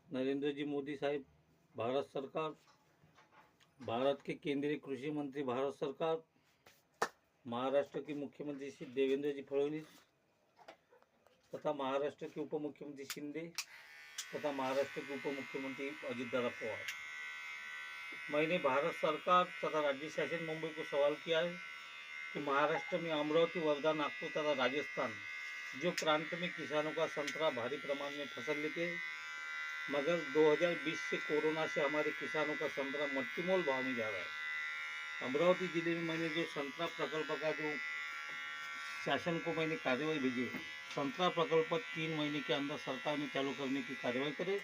नरेंद्र जी मोदी साहब, भारत सरकार, भारत के केंद्रीय कृषि मंत्री भारत सरकार, महाराष्ट्र के मुख्यमंत्री श्री देवेंद्र जी फडणवीस तथा महाराष्ट्र के उप मुख्यमंत्री शिंदे तथा महाराष्ट्र के उप मुख्यमंत्री अजितदादा पवार, मैंने भारत सरकार तथा राज्य शासन मुंबई को सवाल किया है कि महाराष्ट्र में अमरावती, वर्धा, नागपुर तथा राजस्थान जो प्रांत में किसानों का संतरा भारी प्रमाण में फसल लेते हैं, मगर 2020 से कोरोना से हमारे किसानों का संतरा मट्टीमोल भाव में जा रहा है। अमरावती जिले में मैंने जो संतरा प्रकल्प का जो शासन को मैंने कार्यवाही भेजी, संतरा प्रकल्प 3 महीने के अंदर सरकार ने चालू करने की कार्यवाही करे।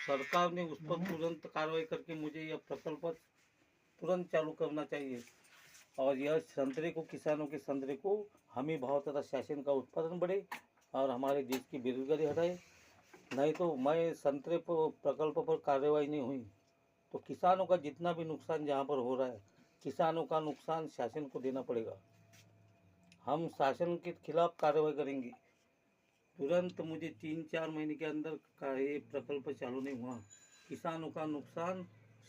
सरकार ने उस पर तुरंत कार्रवाई करके मुझे यह प्रकल्प तुरंत चालू करना चाहिए और यह संतरे को, किसानों के संतरे को हमी भाव तथा शासन का उत्पादन बढ़े और हमारे देश की बेरोजगारी हटाए। नहीं तो मैं संतरे प्रकल्प पर कार्रवाई नहीं हुई तो किसानों का जितना भी नुकसान जहाँ पर हो रहा है, किसानों का नुकसान शासन को देना पड़ेगा। हम शासन के खिलाफ कार्रवाई करेंगे। तुरंत मुझे 3-4 महीने के अंदर का ये प्रकल्प चालू नहीं हुआ, किसानों का नुकसान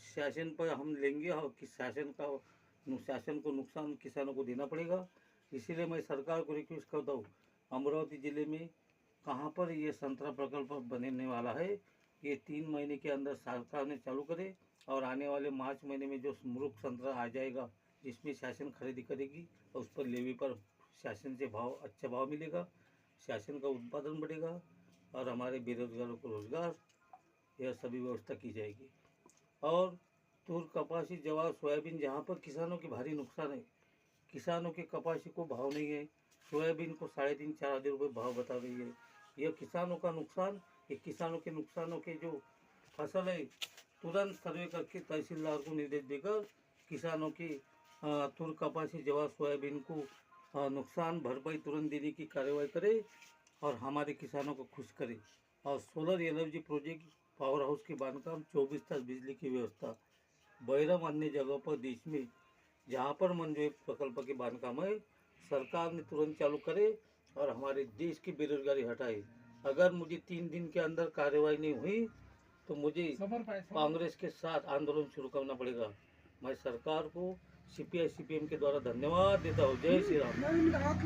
शासन पर हम लेंगे और कि शासन को नुकसान किसानों को देना पड़ेगा। इसीलिए मैं सरकार को रिक्वेस्ट करता हूँ, अमरावती ज़िले में कहाँ पर ये संतरा प्रकल्प बनने वाला है, ये 3 महीने के अंदर सरकार ने चालू करे और आने वाले मार्च महीने में जो मुरुक संतरा आ जाएगा जिसमें शासन खरीदी करेगी और उस पर लेवी पर शासन से अच्छा भाव मिलेगा, शासन का उत्पादन बढ़ेगा और हमारे बेरोजगारों को रोजगार, यह सभी व्यवस्था की जाएगी। और तूर, कपासी, जवार, सोयाबीन जहाँ पर किसानों की भारी नुकसान है, किसानों के कपासी को भाव नहीं है, सोयाबीन को 3.5-4 हज़ार रुपये भाव बता रही है। यह किसानों का नुकसान, ये किसानों के नुकसानों के जो फसल है तुरंत सर्वे करके तहसीलदार को निर्देश देकर किसानों की तूर, कपासी, जवार, सोयाबीन को नुकसान भरपाई तुरंत देने की कार्रवाई करे और हमारे किसानों को खुश करे। और solar energy project, power house के बांधकाम, 24 तास बिजली की व्यवस्था, बैरम अन्य जगहों पर देश में जहाँ पर मनरेगा प्रकल्प के बांधकाम है, सरकार ने तुरंत चालू करे और हमारे देश की बेरोजगारी हटाए। अगर मुझे 3 दिन के अंदर कार्रवाई नहीं हुई तो मुझे कांग्रेस के साथ आंदोलन शुरू करना पड़ेगा। मैं सरकार को CPI CPM के द्वारा धन्यवाद देता हूँ। जय श्री राम।